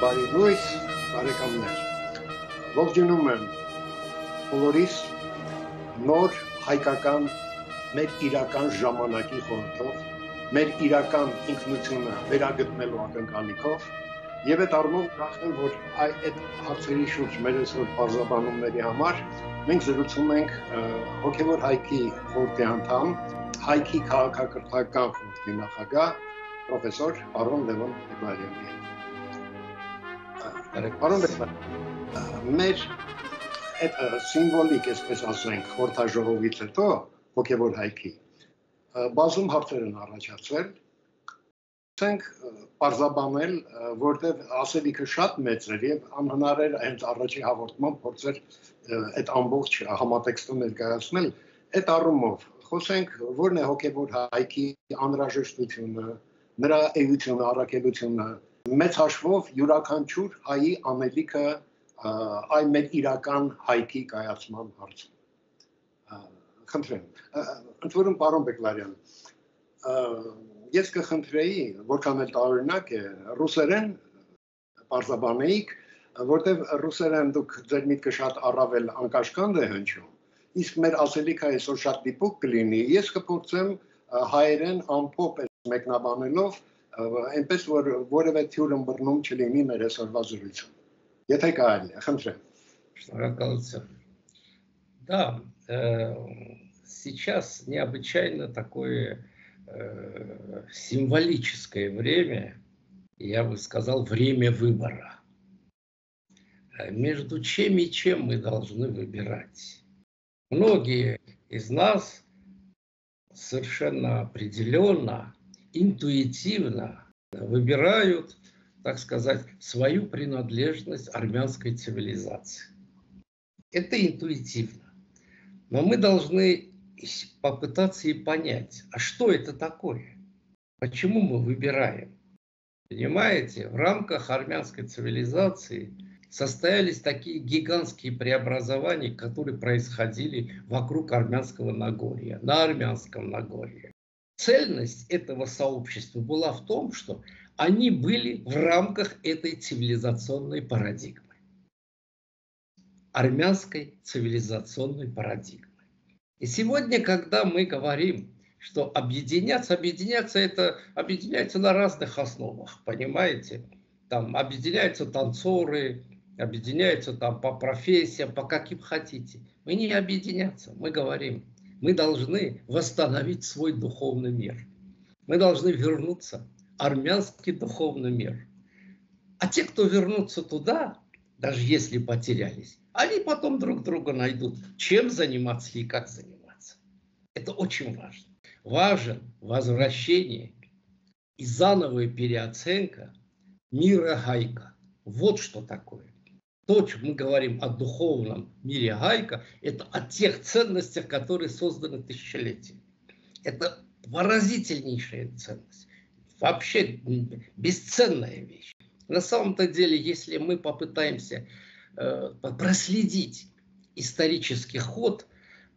Բարի լույս, բարեկամներ։ Ողջունում եմ բոլորիս նոր հայկական մեր իրական ժամանակի խորհրդով, մեր իրական ինքնությունը վերագտնելու ակնկալիքով եւ այդ առումով ուրախ եմ, որ այդ հարցերի շուրջ մեր այսօր բարձրաբանումների համար մենք զրուցում ենք հոգևոր հայքի խորհրդի անդամ, հայքի քաղաքակրթական խորհրդի նախագահ պրոֆեսոր պարոն Լևոն Բեգլարյանի հետ։ Պարոն Բեգլարյան, մեր այդ սիմվոլիկ, այսպես ասենք, խորհրդաժողովից հետո հոգևոր հայքի բազում հարցեր են առաջացել, ասենք պարզաբանել, որտեղ ասելիքը շատ մեծ էր եւ անհնար էր հենց առաջի հաղորդման փորձել այդ ամբողջ համատեքստը ներկայացնել, այդ առումով խոսենք, որն է հոգևոր հայքի անհրաժեշտությունը, նրա էությունը, առաքելությունը, մեծ հաշվով յուրաքանչյուր հայի անելիքը այ մեր իրական հայքի կայացման հարցում։ Խնդրեմ, ընդ որում պարոն Բեգլարյան, ես կխնդրեի, որքան էլ տարօրինակ է, ռուսերեն պարզաբանեիք, որտեղ ռուսերեն դուք ձեր միտքը շատ առավել անկաշկանդ է հնչում, իսկ մեր ասելիքը այսօր շատ դիպուկ կլինի, ես կփորձեմ հայերեն ամփոփ մեկնաբանելով, այնպես որ որևէ թյուր ըմբռնում չլինի մեր այսօրվա զրույցում։ Եթե կարելի է, խնդրեմ։ Шнуроколцев. Да, сейчас необычайно такое символическое время, я бы сказал, время выбора. Между чем и чем мы должны выбирать. Многие из нас совершенно определенно, интуитивно выбирают, так сказать, свою принадлежность армянской цивилизации. Это интуитивно. Но мы должны попытаться и понять, а что это такое? Почему мы выбираем? Понимаете, в рамках армянской цивилизации состоялись такие гигантские преобразования, которые происходили вокруг Армянского Нагорья, на Армянском Нагорье. Цельность этого сообщества была в том, что они были в рамках этой цивилизационной парадигмы. Армянской цивилизационной парадигмы. И сегодня, когда мы говорим, что объединяться это объединяется на разных основах, понимаете? Там объединяются танцоры, объединяются там по профессиям, по каким хотите. Мы не объединяться, мы говорим, мы должны восстановить свой духовный мир. Мы должны вернуться в армянский духовный мир. А те, кто вернутся туда, даже если потерялись, они потом друг друга найдут, чем заниматься и как заниматься. Это очень важно. Важен возвращение и зановая переоценка мира Гайка. Вот что такое. То, что мы говорим о духовном мире Гайка, это о тех ценностях, которые созданы тысячелетиями. Это поразительнейшая ценность. Вообще бесценная вещь. На самом-то деле, если мы попытаемся проследить исторический ход,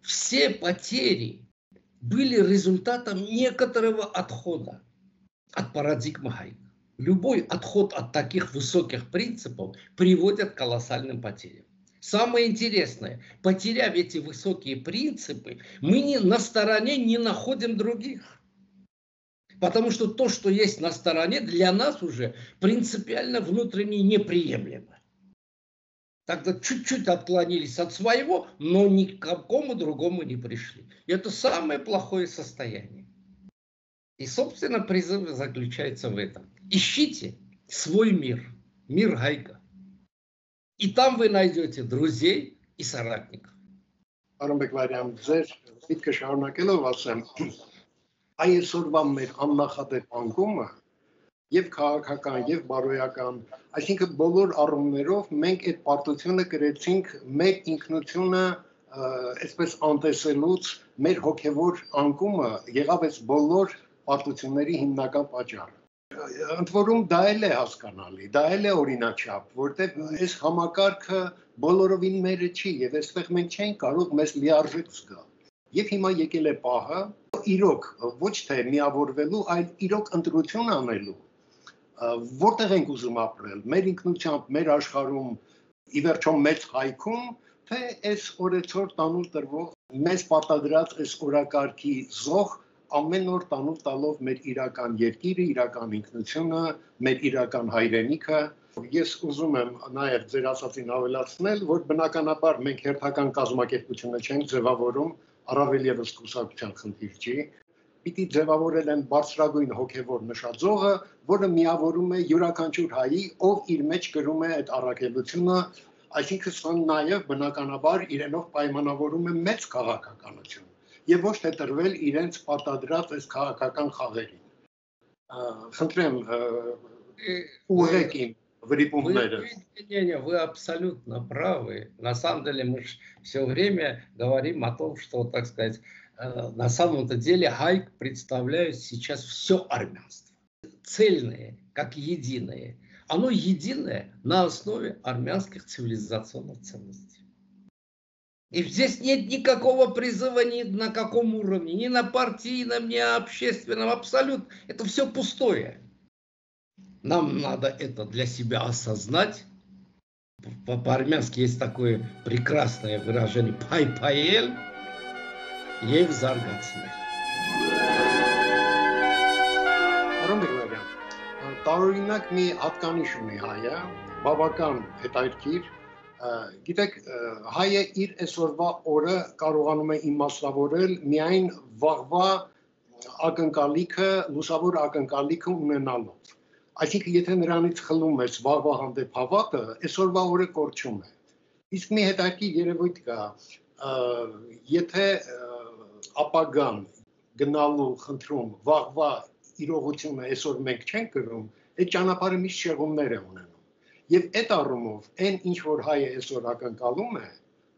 все потери были результатом некоторого отхода от парадигмы Гайка. Любой отход от таких высоких принципов приводит к колоссальным потерям. Самое интересное, потеряв эти высокие принципы, мы на стороне не находим других. Потому что то, что есть на стороне, для нас уже принципиально внутренне неприемлемо. Тогда чуть-чуть отклонились от своего, но ни к какому другому не пришли. И это самое плохое состояние. И, собственно, призыв заключается в этом. Ищите свой мир, мир Гайка. И там вы найдете друзей и соратников. Պարոն Բեգլարյան, ձեր միտքը շարունակելով ասեմ, այսօրվա մեր աննախադեպ անկումը եւ քաղաքական եւ բարոյական, այսինքն բոլոր առումներով մենք այդ պարտությունը կրեցինք մեր ինքնությունը այսպես անտեսելուց մեր հոգեվոր անկումը եղավ այս բոլոր պարտությունների հիմնական պատճառը։ Ընդ որում դա էլ է հասկանալի, դա էլ է օրինաչափ, որտեղ այս համակարգը բոլորովին մերը չի եւ այստեղ մենք չենք կարող մեզ լիարժեք զգալ։ Եվ հիմա եկել է պահը իրոք ոչ թե միավորվելու, այլ իրոք ընտրություն անելու Որտեղ ենք ուզում ապրել, մեր ինքնությամբ, մեր աշխարհում, ի վերջո մեծ հայքում, թե այս օրեցօր տանուլ տրվող մեզ պարտադրած այս օրակարգի զոհ ամեն օր տանուլ տալով մեր իրական երկիրը, իրական ինքնությունը, մեր իրական հայրենիքը։ Ես ուզում եմ նաև ձեր ասածին ավելացնել, որ բնականաբար մենք հերթական կազմակերպությունը չենք ձևավորում, առավել ևս կուսակցության խնդիր չի, պիտի ձևավորել են բարձրագույն հոգևոր նշաձողը, որը միավորում է յուրաքանչյուր հայի, ով իր մեջ կրում է այդ առաքելությունը, այսինքն սա նաև բնականաբար իրենով պայմանավորում է մեծ քաղաքականություն եւ ոչ թե տրվել իրենց պարտադրած այս քաղաքական խաղերին։ Խնդրեմ, ուղղեք իմ врипумները. Вы абсолютно правы. На самом деле мы все время говорим о том, что, так сказать, на самом-то деле Хайк представляет сейчас все армянство. Цельное, как единое. Оно единое на основе армянских цивилизационных ценностей. И здесь нет никакого призыва ни на каком уровне, ни на партийном, ни общественном, абсолютно. Это все пустое. Нам надо это для себя осознать. По-армянски есть такое прекрасное выражение «пай-паэль» եւ զարգացնել։ Տարօրինակ մի հատկանիշ ունի հայը, բավական հետաքրքիր։ Գիտեք, հայը իր այսօրվա օրը կարողանում է իմաստավորել միայն վաղվա ակնկալիքը, լուսավոր ակնկալիքը ունենալով։ Այսինքն, եթե նրանից խլում ես վաղվա հանդեպ հավատը, այսօրվա օրը կորչում է։ Իսկ մի հետաքրքիր երևույթ կա, եթե ապագան գնալու խնդրում վաղվա իրողությունը այսօր մենք չենք կրում, այդ ճանապարհը միշտ շեղումներ է ունենում։ Եվ այդ առումով, այն ինչ որ հայը այսօր ակնկալում է,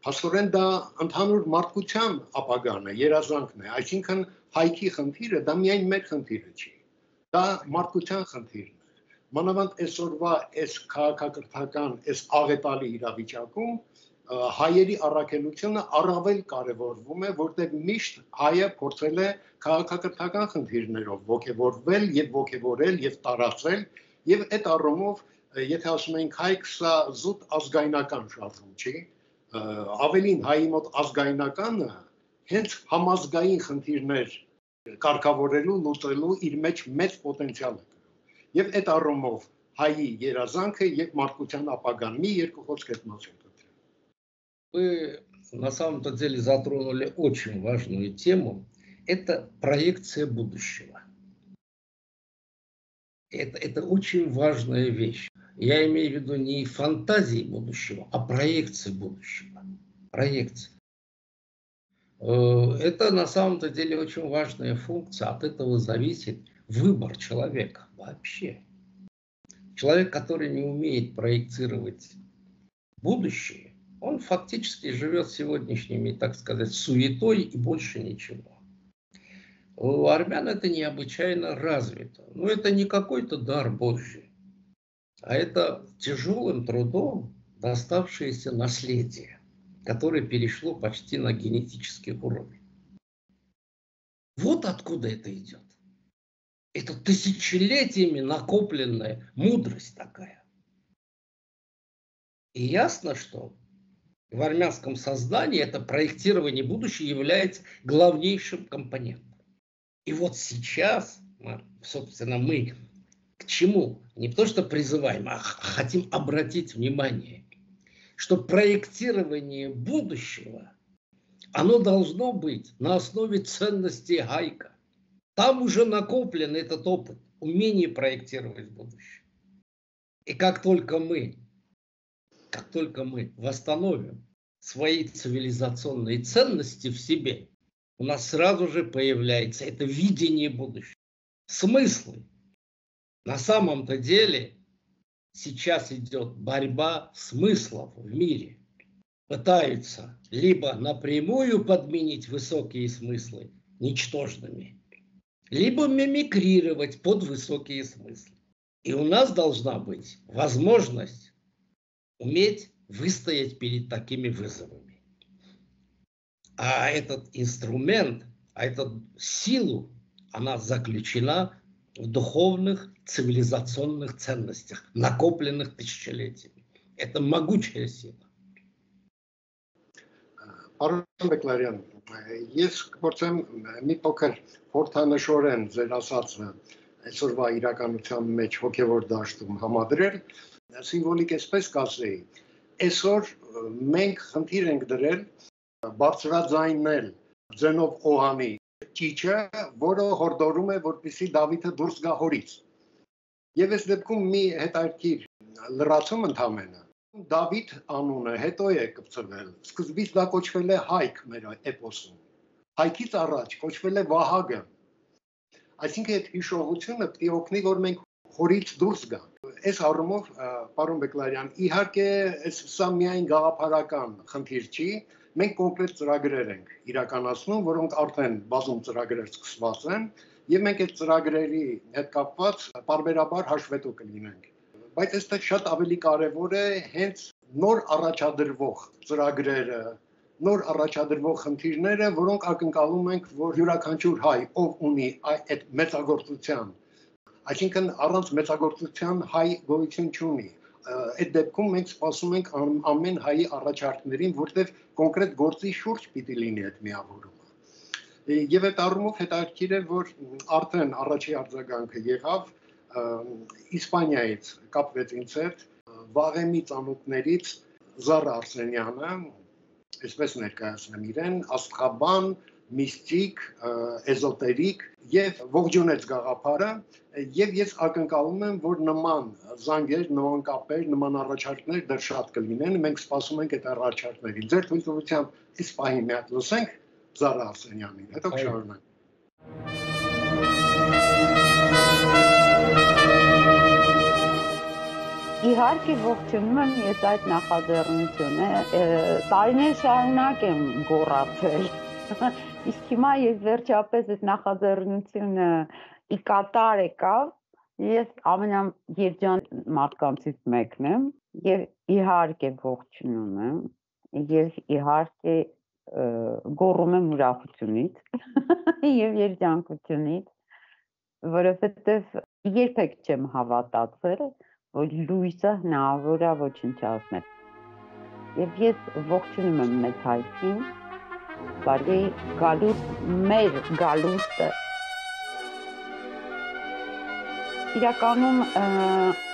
փաստորեն դա ընդհանուր մարդկության ապագան է, երազանքն է, այսինքն հայքի խնդիրը դա միայն մեր խնդիրը չի։ Դա մարդկության խնդիրն է։ Մանավանդ այսօրվա այս քաղաքակրթական, այս աղետալի իրավիճակում հայերի առաքելությունը առավել կարևորվում է, որտեղ միշտ հայը փորձել է քաղաքակրթական խնդիրներով ոգևորվել եւ ոգևորել եւ տարածել եւ այդ առումով, եթե ասում ենք հայք, սա զուտ ազգայնական շարժում չի, ավելին հայի մոտ ազգայնականը հենց համազգային խնդիրներ կարգավորելու, լուծելու իր մեջ մեծ պոտենցիալ է կրում։ Եվ այդ առումով հայի երազանքը եւ մարդկության ապագան մի երկու խոսք այդ մասին կտրեմ։ Вы на самом-то деле затронули очень важную тему. Это проекция будущего. Это очень важная вещь. Я имею в виду не фантазии будущего, а проекции будущего. Проекция. Это на самом-то деле очень важная функция. От этого зависит выбор человека вообще. Человек, который не умеет проецировать будущее, он фактически живет сегодняшними, так сказать, суетой и больше ничего. У армян это необычайно развито. Но это не какой-то дар Божий, а это тяжелым трудом доставшееся наследие, которое перешло почти на генетический уровень. Вот откуда это идет. Это тысячелетиями накопленная мудрость такая. И ясно, что в армянском сознании это проектирование будущего является главнейшим компонентом. И вот сейчас, собственно, мы к чему? Не то, что призываем, а хотим обратить внимание, что проектирование будущего, оно должно быть на основе ценностей Хайка. Там уже накоплен этот опыт, умение проектировать будущее. И как только мы восстановим свои цивилизационные ценности в себе, у нас сразу же появляется это видение будущего. Смыслы. На самом-то деле сейчас идет борьба смыслов в мире. Пытаются либо напрямую подменить высокие смыслы ничтожными, либо мимикрировать под высокие смыслы. И у нас должна быть возможность уметь выстоять перед такими вызовами. А этот инструмент, а эту силу, она заключена в духовных цивилизационных ценностях, накопленных тысячелетиями. Это могучая сила. Պարոն Բեկլարյան, ես կփորձեմ մի փոքր խորհրդանշորեն ձեր ասածը այսօրվա իրականության մեջ հոգևոր դաշտում համադրել, սիմվոլիկ էսպես կասեի, այսօր մենք խնդիր ենք դրել բարձրաձայնել ձենով օհանի ճիճը, որը հորդորում է, որպեսզի Դավիթը դուրս գա հորից։ Եվ այս դեպքում մի հետաքրքիր լրացում ընդամենը Դավիթ անունը հետո է կպցվել, սկզբից դա կոչվել է Հայք մեր էպոսում, Հայքից առաջ կոչվել է Վահագը, այսինքն այդ հիշողությունը պետք է օգնի, որ մենք հորից դուրս գանք։ Այս առումով, պարոն Բեկլարյան, իհարկե սա միայն գաղափարական խնդիր չի, մենք կոնկրետ ծրագրեր ենք իրականացնում, որոնք արդեն բազում ծրագրեր սկսված են, եւ մենք այդ ծրագրերի հետ կապված պարբերաբար հաշվետու կլինենք։ Բայց այստեղ շատ ավելի կարևոր է հենց նոր առաջադրվող ծրագրերը, նոր առաջադրվող խնդիրները, որոնք ակնկալում ենք, որ յուրաքանչյուր հայ, ով ունի այդ մեծագործության, այսինքն առանց մեծագործության հայ գոյություն չունի, այդ դեպքում մենք սպասում ենք ամեն հայի առաջարկներին, որտեղ կոնկրետ գործի շուրջ պիտի լինի այդ միավորումը։ Եվ այդ առումով հետաքրքիր է, որ արդեն առաջի արձագանքը եղավ Իսպանիայից կապվեց ինձ հետ Վաղեմի ծանոթներից Զարա Արսենյանը, այսպես ներկայացնեմ իրեն, աստղաբան, միստիկ, էզոտերիկ եւ ողջունեց գաղափարը եւ ես ակնկալում եմ, որ նման զանգեր, նման կապեր, նման առաջարկներ դեռ շատ կլինեն, մենք սպասում ենք այդ առաջարկներին։ Ձեր թույլտվությամբ այս պահին մի հատ լսենք Զարա Արսենյանին, հետո կշարունակենք։ Իհարկե ողջունում եմ ես այդ նախաձեռնությունը, տարիներ շարունակ եմ գոռացել, իսկ հիմա ես վերջապես այդ նախաձեռնությունը ի կատար եկավ, ես ամենաերջան մարդկանցից մեկն եմ եւ իհարկե ողջունում եմ եւ իհարկե գոռում եմ ուրախությունից եւ երջանկությունից, որովհետեւ երբեք չեմ հավատացել որ լույսը հնարավոր է ոչնչացնել։ Եվ ես ողջունում եմ մեծ հայտին, բարի գալուստ, մեր գալուստը։ Իրականում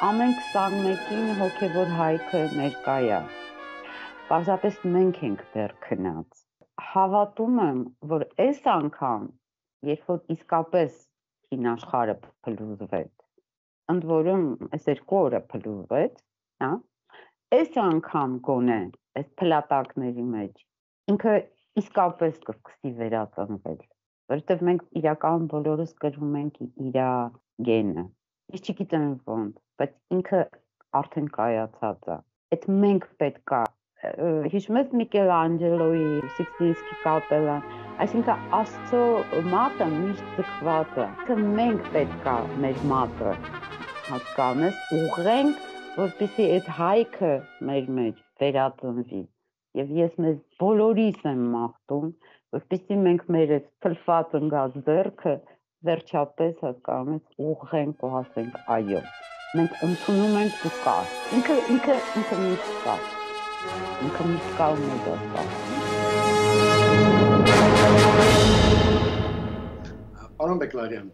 ամեն 21-ին հոգևոր հայքը ներկա է։ Պարզապես մենք ենք դեռ քնած։ Հավատում եմ, որ այս անգամ, երբ որ իսկապես հին աշխարհը փլուզվեց, ընդ որում այս 2 օրը փլուզվեց, հա, այս անգամ գոնե այս փլատակների մեջ ինքը իսկապես կսկսի վերածնվել, որովհետև մենք իրական բոլորս կրում ենք իր գենը։ Ես չգիտեմ ոնց, բայց ինքը արդեն կայացած է։ Այդ մենք պետք է հիշում եք Միքելանջելոյի Սիքստինսկի կապելան, այսինքն Աստծո մատը միշտ ձգված է։ Մենք պետք է մեր մատը հասկանես ուղղենք, որպեսզի այդ հայքը մեր մեջ վերածնվի։ Եվ ես մեզ բոլորիս եմ մաղթում, որպեսզի մենք մեր այդ թլված ընկած ձեռքը վերջապես հասկանես ուղղենք ու ասենք այո։ Մենք ընդունում ենք ու կա։ Ինքը միշտ կա։ Ինքը միշտ կա ու մեզ կա։ Պարոն Բեկլարյան,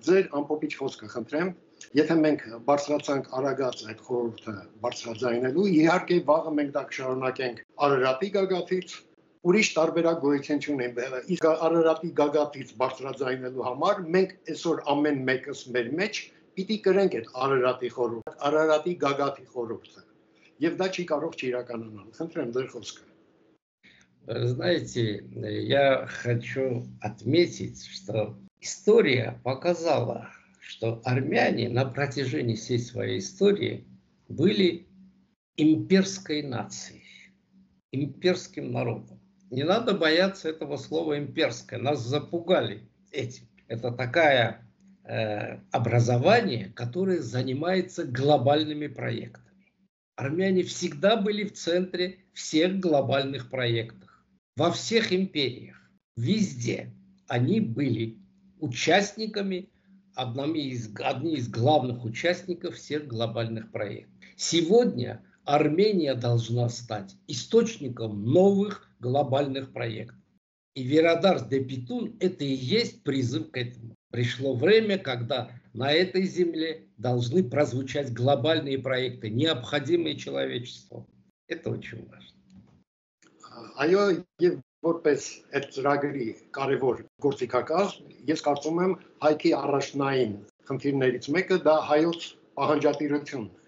ձեր ամփոփիչ խոսքը խնդրեմ։ Եթե մենք բարձրացանք Արագած այդ խորհուրդը բարձրաձայնելու, իհարկե վաղը մենք դա կշարունակենք Արարատի գագաթից, ուրիշ տարբերակ գոյություն չունի։ Իսկ Արարատի գագաթից բարձրաձայնելու համար մենք այսօր ամեն մեկս մեր մեջ պիտի կրենք այդ Արարատի խորհուրդը, Արարատի գագաթի խորհուրդը։ Եվ դա չի կարող չիրականանալ։ Խնդրեմ ձեր խոսքը։ Знаете, я хочу отметить, что история показала, что армяне на протяжении всей своей истории были имперской нацией, имперским народом. Не надо бояться этого слова «имперское», нас запугали этим. Это такое образование, которое занимается глобальными проектами. Армяне всегда были в центре всех глобальных проектов, во всех империях, везде они были участниками одни из главных участников всех глобальных проектов. Сегодня Армения должна стать источником новых глобальных проектов. И Верадарс де Питун – это и есть призыв к этому. Пришло время, когда на этой земле должны прозвучать глобальные проекты, необходимые человечеству. Это очень важно. Այո, եւ որպես այդ ծրագրի կարևոր գործիքակազմ, ես կարծում եմ հայքի առաջնային խնդիրներից մեկը դա հայոց պահանջատիրությունն է։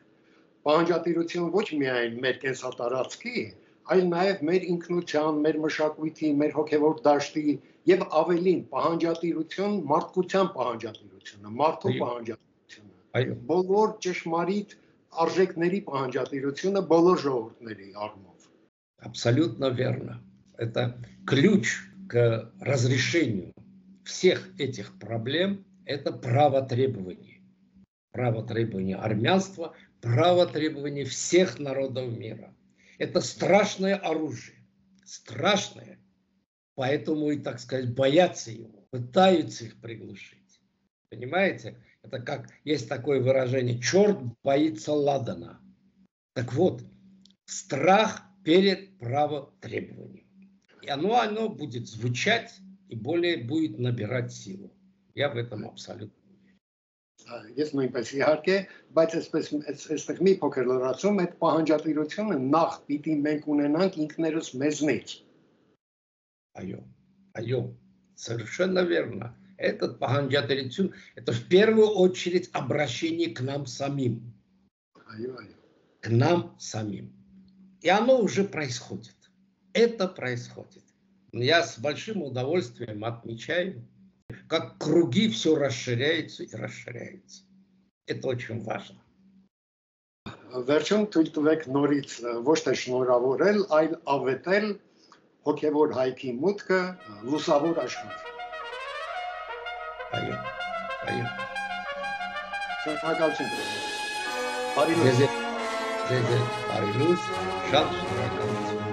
Պահանջատիրություն ոչ միայն մեր կենսատարածքի, այլ նաև մեր ինքնության, մեր մշակույթի, մեր հոգևոր դաշտի եւ ավելին պահանջատիրություն մարդկության պահանջատիրությունը, մարդու պահանջատիրությունը։ Բոլոր ճշմարիտ արժեքների պահանջատիրությունը բոլոր ժողովուրդների առումով։ Абсолютно верно. Это ключ к разрешению всех этих проблем. Это право требования. Право требования армянства, право требования всех народов мира. Это страшное оружие. Страшное. Поэтому и, так сказать, боятся его. Пытаются их приглушить. Понимаете? Это как есть такое выражение: черт боится ладана. Так вот, страх перед правотребованием. И оно будет звучать и более будет набирать силу. Я в этом абсолютно уверен. Ես նույնպես իհարկե, բայց այստեղ մի փոքր լրացում, այդ պահանջատիրությունը նախ պիտի մենք ունենանք ինքներս մեզնից. Айо, совершенно верно. Этот паханджатирություն, это в первую очередь обращение к нам самим. К нам самим. И оно уже происходит. Это происходит. Я с большим удовольствием отмечаю, как круги все расширяются и расширяются. Это очень важно. Վերջում թույլ տվեք նորից ոչ թե շնորհավորել, այլ ավետել հոգևոր հայքի մուտքը լուսավոր աշխարհ։ Այո։ Շնորհակալություն։ Բարի լույս։ Բարի լույս, շատ շնորհակալություն։